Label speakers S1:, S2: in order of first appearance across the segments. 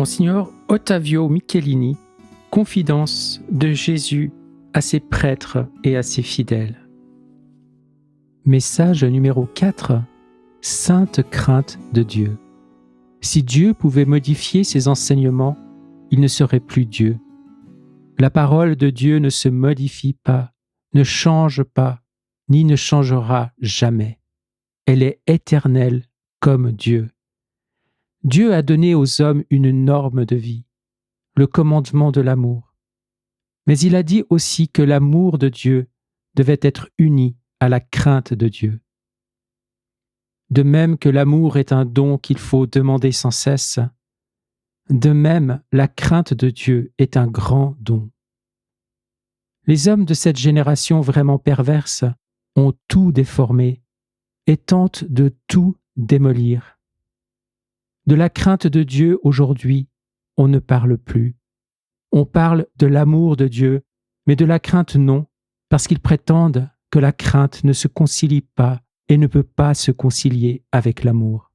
S1: Monsignor Ottavio Michelini, confidence de Jésus à ses prêtres et à ses fidèles. Message numéro 4. Sainte crainte de Dieu. Si Dieu pouvait modifier ses enseignements, il ne serait plus Dieu. La parole de Dieu ne se modifie pas, ne change pas, ni ne changera jamais. Elle est éternelle comme Dieu. Dieu a donné aux hommes une norme de vie, le commandement de l'amour. Mais il a dit aussi que l'amour de Dieu devait être uni à la crainte de Dieu. De même que l'amour est un don qu'il faut demander sans cesse, de même la crainte de Dieu est un grand don. Les hommes de cette génération vraiment perverse ont tout déformé et tentent de tout démolir. De la crainte de Dieu aujourd'hui, on ne parle plus. On parle de l'amour de Dieu, mais de la crainte non, parce qu'ils prétendent que la crainte ne se concilie pas et ne peut pas se concilier avec l'amour.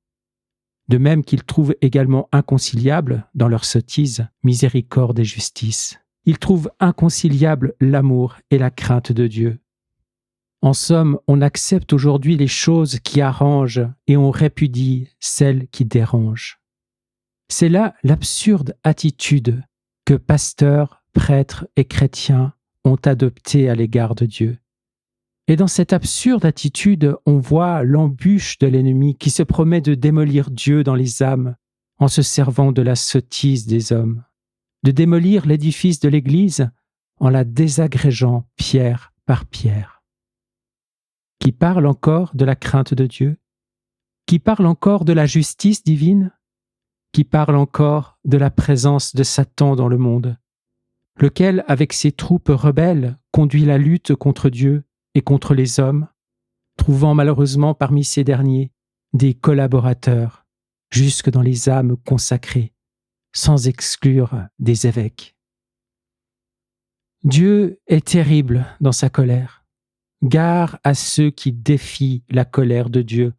S1: De même qu'ils trouvent également inconciliable, dans leur sottise, miséricorde et justice, ils trouvent inconciliable l'amour et la crainte de Dieu. En somme, on accepte aujourd'hui les choses qui arrangent et on répudie celles qui dérangent. C'est là l'absurde attitude que pasteurs, prêtres et chrétiens ont adoptée à l'égard de Dieu. Et dans cette absurde attitude, on voit l'embûche de l'ennemi qui se promet de démolir Dieu dans les âmes en se servant de la sottise des hommes, de démolir l'édifice de l'Église en la désagrégeant pierre par pierre. Qui parle encore de la crainte de Dieu? Qui parle encore de la justice divine? Qui parle encore de la présence de Satan dans le monde, lequel, avec ses troupes rebelles, conduit la lutte contre Dieu et contre les hommes, trouvant malheureusement parmi ces derniers des collaborateurs, jusque dans les âmes consacrées, sans exclure des évêques. Dieu est terrible dans sa colère. Gare à ceux qui défient la colère de Dieu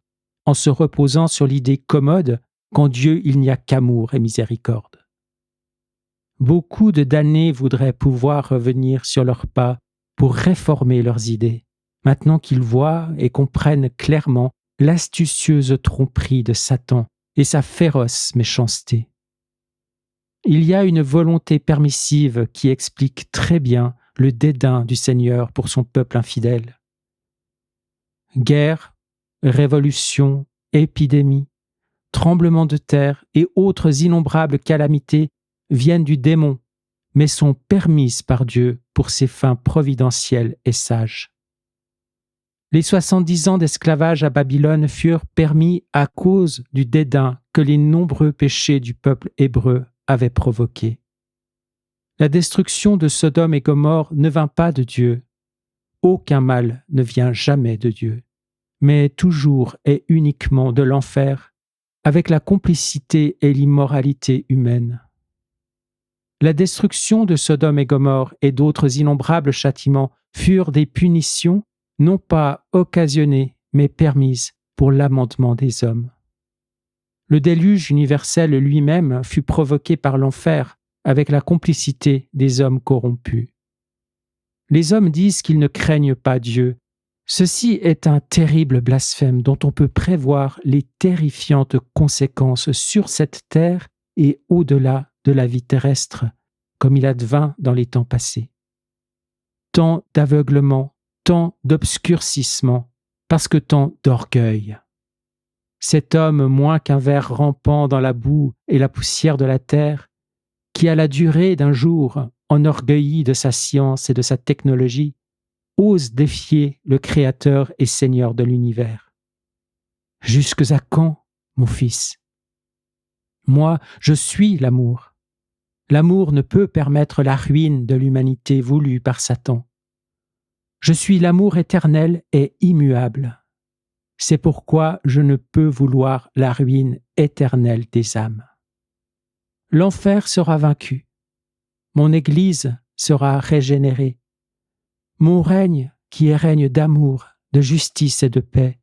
S1: en se reposant sur l'idée commode qu'en Dieu il n'y a qu'amour et miséricorde. Beaucoup de damnés voudraient pouvoir revenir sur leurs pas pour réformer leurs idées, maintenant qu'ils voient et comprennent clairement l'astucieuse tromperie de Satan et sa féroce méchanceté. Il y a une volonté permissive qui explique très bien le dédain du Seigneur pour son peuple infidèle. Guerre, révolution, épidémie, tremblements de terre et autres innombrables calamités viennent du démon, mais sont permises par Dieu pour ses fins providentielles et sages. Les 70 ans d'esclavage à Babylone furent permis à cause du dédain que les nombreux péchés du peuple hébreu avaient provoqué. La destruction de Sodome et Gomorrhe ne vint pas de Dieu. Aucun mal ne vient jamais de Dieu, mais toujours et uniquement de l'enfer, avec la complicité et l'immoralité humaine. La destruction de Sodome et Gomorrhe et d'autres innombrables châtiments furent des punitions non pas occasionnées, mais permises pour l'amendement des hommes. Le déluge universel lui-même fut provoqué par l'enfer avec la complicité des hommes corrompus. Les hommes disent qu'ils ne craignent pas Dieu. Ceci est un terrible blasphème dont on peut prévoir les terrifiantes conséquences sur cette terre et au-delà de la vie terrestre, comme il advint dans les temps passés. Tant d'aveuglement, tant d'obscurcissement, parce que tant d'orgueil. Cet homme, moins qu'un ver rampant dans la boue et la poussière de la terre, qui à la durée d'un jour, enorgueilli de sa science et de sa technologie, ose défier le Créateur et Seigneur de l'univers. Jusques à quand, mon fils? Moi, je suis l'amour. L'amour ne peut permettre la ruine de l'humanité voulue par Satan. Je suis l'amour éternel et immuable. C'est pourquoi je ne peux vouloir la ruine éternelle des âmes. L'enfer sera vaincu. Mon Église sera régénérée. Mon règne, qui est règne d'amour, de justice et de paix,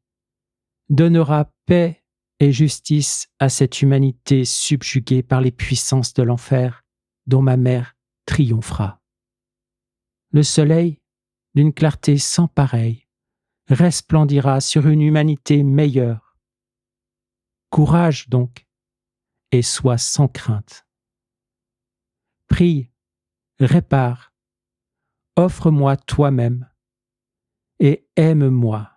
S1: donnera paix et justice à cette humanité subjuguée par les puissances de l'enfer dont ma mère triomphera. Le soleil, d'une clarté sans pareille, resplendira sur une humanité meilleure. Courage donc, et sois sans crainte. Prie, répare, offre-moi toi-même, et aime-moi.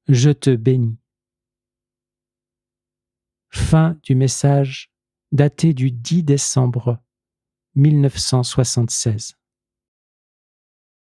S1: Je te bénis. Fin du message daté du 10 décembre 1976.